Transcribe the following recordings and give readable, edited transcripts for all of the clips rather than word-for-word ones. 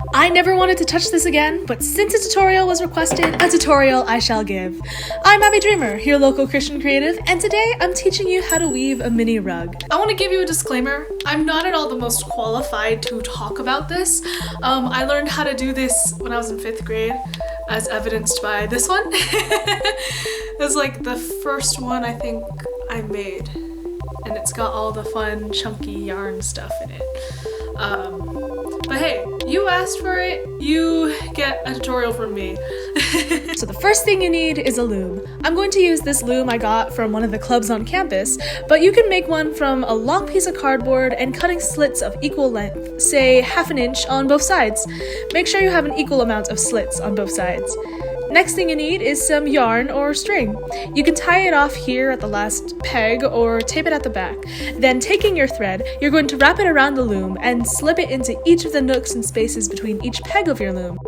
I never wanted to touch this again, but since a tutorial was requested, a tutorial I shall give. I'm Abby Dreamer, your local Christian creative, and today I'm teaching you how to weave a mini rug. I want to give you a disclaimer. I'm not at all the most qualified to talk about this. I learned how to do this when I was in 5th grade, as evidenced by this one. It's like the first one I think I made, and it's got all the fun chunky yarn stuff in it. But hey, you asked for it, you get a tutorial from me. So the first thing you need is a loom. I'm going to use this loom I got from one of the clubs on campus, but you can make one from a long piece of cardboard and cutting slits of equal length, say 1/2 inch on both sides. Make sure you have an equal amount of slits on both sides. Next thing you need is some yarn or string. You can tie it off here at the last peg or tape it at the back. Then taking your thread, you're going to wrap it around the loom and slip it into each of the nooks and spaces between each peg of your loom.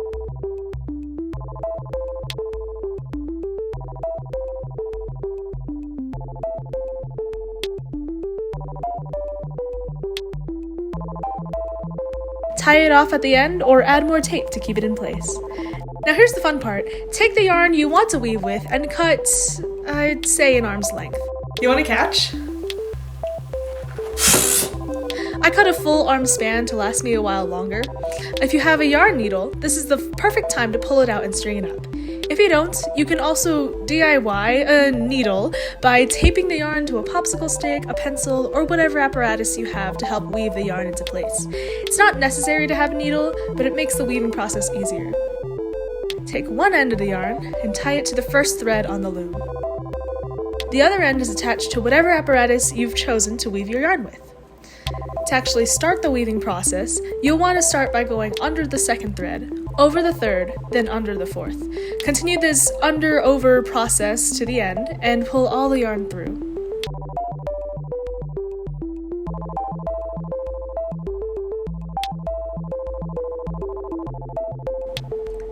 Tie it off at the end or add more tape to keep it in place. Now here's the fun part. Take the yarn you want to weave with and cut, I'd say, an arm's length. You want to catch? I cut a full arm span to last me a while longer. If you have a yarn needle, this is the perfect time to pull it out and string it up. If you don't, you can also DIY a needle by taping the yarn to a popsicle stick, a pencil, or whatever apparatus you have to help weave the yarn into place. It's not necessary to have a needle, but it makes the weaving process easier. Take one end of the yarn and tie it to the first thread on the loom. The other end is attached to whatever apparatus you've chosen to weave your yarn with. To actually start the weaving process, you'll want to start by going under the second thread, over the third, then under the fourth. Continue this under-over process to the end and pull all the yarn through.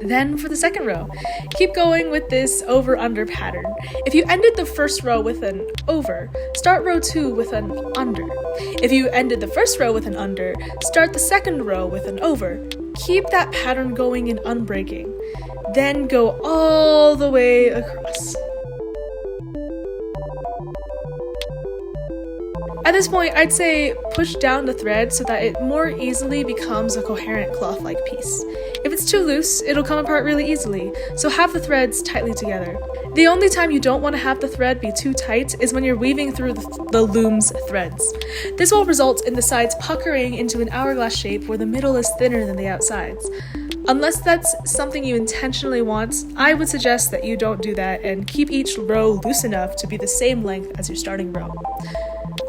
Then for the second row, keep going with this over-under pattern. If you ended the first row with an over, start row 2 with an under. If you ended the first row with an under, start the second row with an over. Keep that pattern going and unbreaking. Then go all the way across. At this point, I'd say push down the thread so that it more easily becomes a coherent cloth-like piece. If it's too loose, it'll come apart really easily, so have the threads tightly together. The only time you don't want to have the thread be too tight is when you're weaving through the loom's threads. This will result in the sides puckering into an hourglass shape where the middle is thinner than the outsides. Unless that's something you intentionally want, I would suggest that you don't do that and keep each row loose enough to be the same length as your starting row.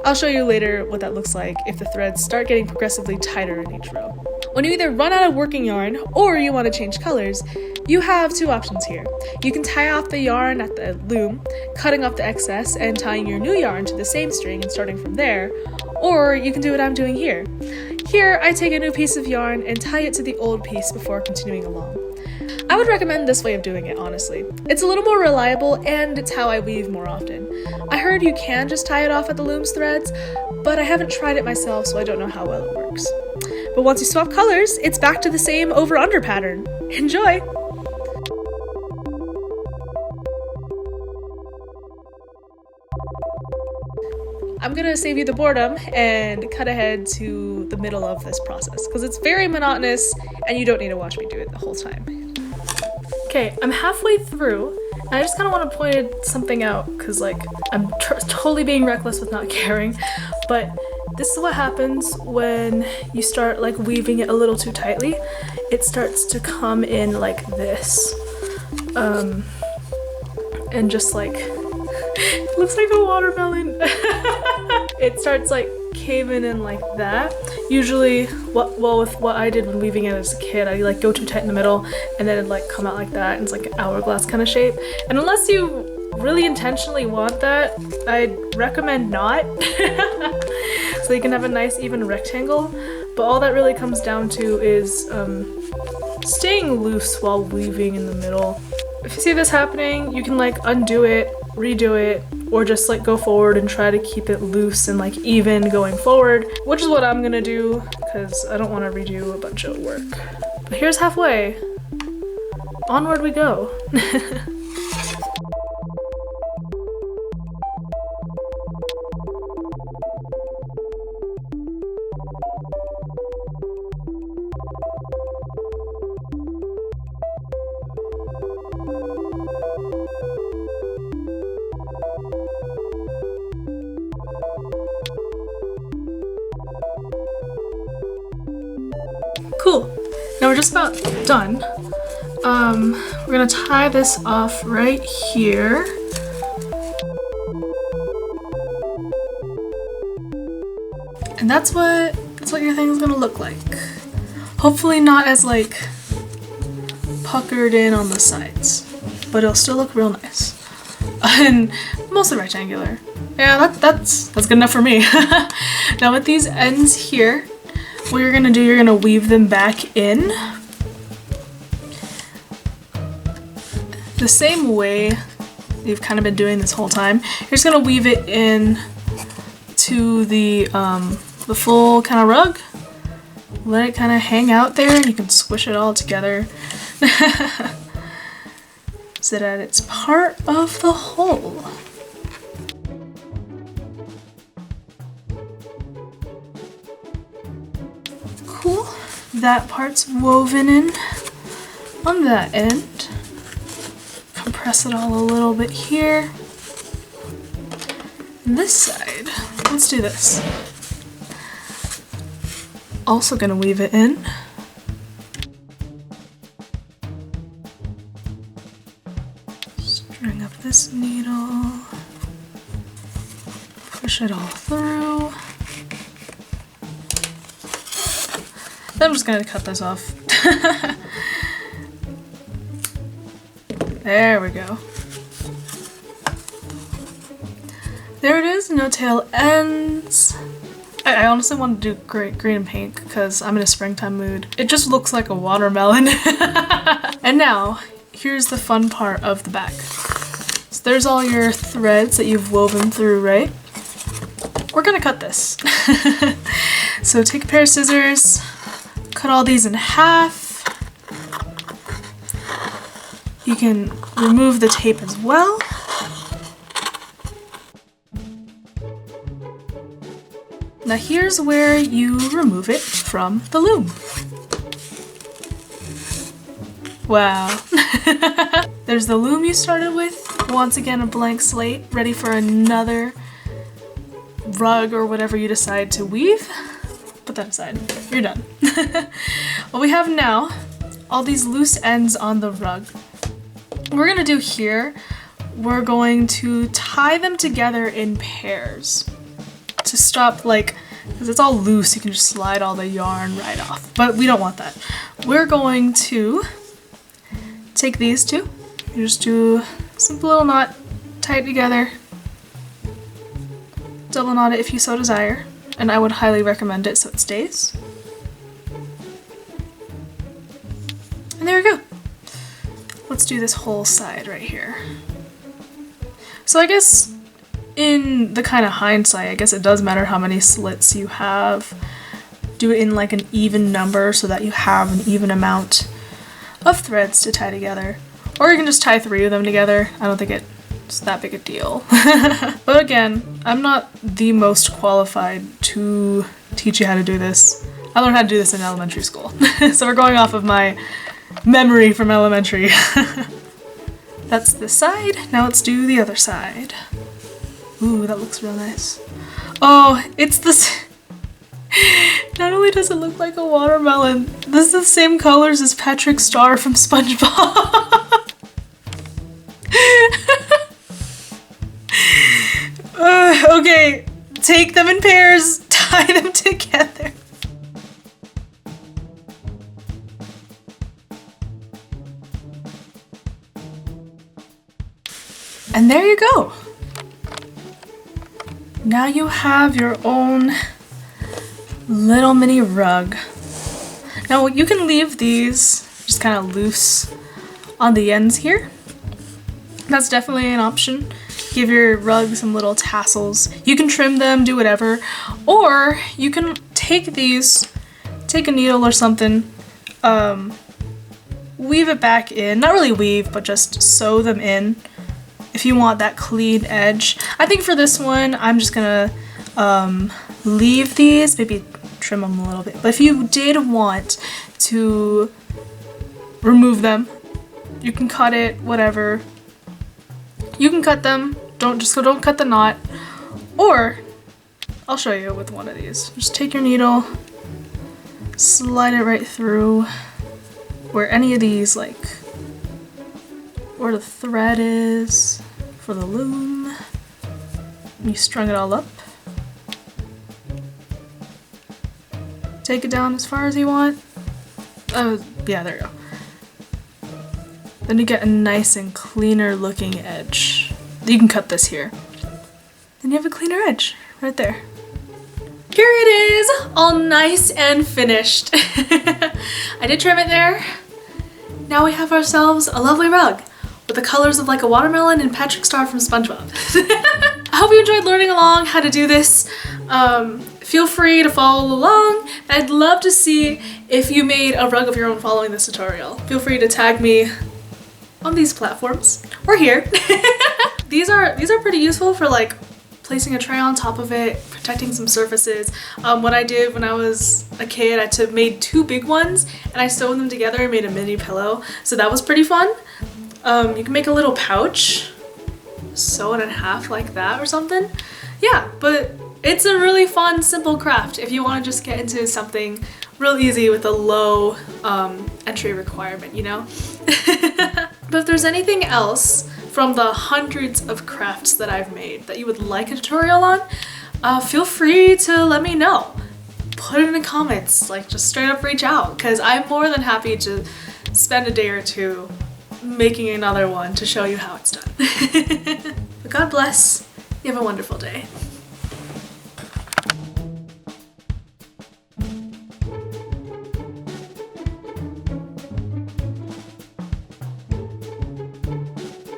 I'll show you later what that looks like if the threads start getting progressively tighter in each row. When you either run out of working yarn or you want to change colors, you have two options here. You can tie off the yarn at the loom, cutting off the excess and tying your new yarn to the same string and starting from there, or you can do what I'm doing here. Here, I take a new piece of yarn and tie it to the old piece before continuing along. I would recommend this way of doing it, honestly. It's a little more reliable and it's how I weave more often. I heard you can just tie it off at the loom's threads, but I haven't tried it myself, so I don't know how well it works. But once you swap colors, it's back to the same over-under pattern. Enjoy! I'm gonna save you the boredom and cut ahead to the middle of this process, because it's very monotonous and you don't need to watch me do it the whole time. Okay, I'm halfway through, and I just kind of want to point something out, because I'm totally being reckless with not caring, but this is what happens when you start weaving it a little too tightly. It starts to come in like this, and just it looks like a watermelon. It starts caving in like that. Usually, with what I did when weaving it as a kid, I go too tight in the middle, and then it'd come out like that, and it's like an hourglass kind of shape. And unless you really intentionally want that, I'd recommend not. So you can have a nice even rectangle. But all that really comes down to is staying loose while weaving in the middle. If you see this happening, you can undo it, redo it, or just go forward and try to keep it loose and even going forward, which is what I'm gonna do because I don't want to redo a bunch of work. But here's halfway. Onward we go. Cool. Now we're just about done. We're gonna tie this off right here. And that's what your thing's gonna look like. Hopefully not as like puckered in on the sides, but it'll still look real nice. And mostly rectangular. Yeah, that's good enough for me. Now with these ends here, what you're gonna do, you're gonna weave them back in the same way you've kind of been doing this whole time. You're just gonna weave it in to the full kind of rug. Let it kind of hang out there, and you can squish it all together so that it's part of the whole. Cool. That part's woven in on that end. Compress it all a little bit here. And this side, let's do this. Also gonna weave it in. String up this needle. Push it all through. Then I'm just gonna cut this off. There we go. There it is, no tail ends. I honestly want to do green and pink because I'm in a springtime mood. It just looks like a watermelon. And now, here's the fun part of the back. So there's all your threads that you've woven through, right? We're gonna cut this. So take a pair of scissors, cut all these in half. You can remove the tape as well. Now here's where you remove it from the loom. Wow. There's the loom you started with. Once again, a blank slate, ready for another rug or whatever you decide to weave. Put that aside. You're done. What we have now, all these loose ends on the rug. What we're gonna do here, we're going to tie them together in pairs to stop, like, because it's all loose, you can just slide all the yarn right off, but we don't want that. We're going to take these two, you just do a simple little knot, tie it together, double knot it if you so desire, and I would highly recommend it so it stays. And there we go. Let's do this whole side right here. So I guess in the kind of hindsight, I guess it does matter how many slits you have. Do it in like an even number so that you have an even amount of threads to tie together. Or you can just tie 3 of them together. I don't think it's that big a deal. But again, I'm not the most qualified to teach you how to do this. I learned how to do this in elementary school. So we're going off of my memory from elementary. That's this side. Now let's do the other side. Ooh, that looks real nice. Oh, it's this. Not only does it look like a watermelon, this is the same colors as Patrick Star from SpongeBob. Okay, take them in pairs, tie them together. And there you go. Now you have your own little mini rug. Now you can leave these just kind of loose on the ends here. That's definitely an option. Give your rug some little tassels. You can trim them, do whatever. Or you can take these, take a needle or something, weave it back in. Not really weave, but just sew them in if you want that clean edge. I think for this one, I'm just gonna leave these, maybe trim them a little bit. But if you did want to remove them, you can cut it, whatever. You can cut them, don't cut the knot. Or, I'll show you with one of these. Just take your needle, slide it right through where any of these, like, where the thread is for the loom. You strung it all up. Take it down as far as you want. Oh, yeah, there you go. Then you get a nice and cleaner looking edge. You can cut this here. Then you have a cleaner edge right there. Here it is, all nice and finished. I did trim it there. Now we have ourselves a lovely rug with the colors of like a watermelon and Patrick Star from SpongeBob. I hope you enjoyed learning along how to do this. Feel free to follow along. I'd love to see if you made a rug of your own following this tutorial. Feel free to tag me on these platforms or here. These are pretty useful for like placing a tray on top of it, protecting some surfaces. What I did when I was a kid, I made 2 big ones and I sewed them together and made a mini pillow. So that was pretty fun. You can make a little pouch, sew it in half like that or something. Yeah, but it's a really fun, simple craft if you want to just get into something real easy with a low entry requirement, you know? But if there's anything else from the hundreds of crafts that I've made that you would like a tutorial on, feel free to let me know. Put it in the comments, like just straight up reach out, because I'm more than happy to spend a day or two making another one to show you how it's done. But God bless, you have a wonderful day.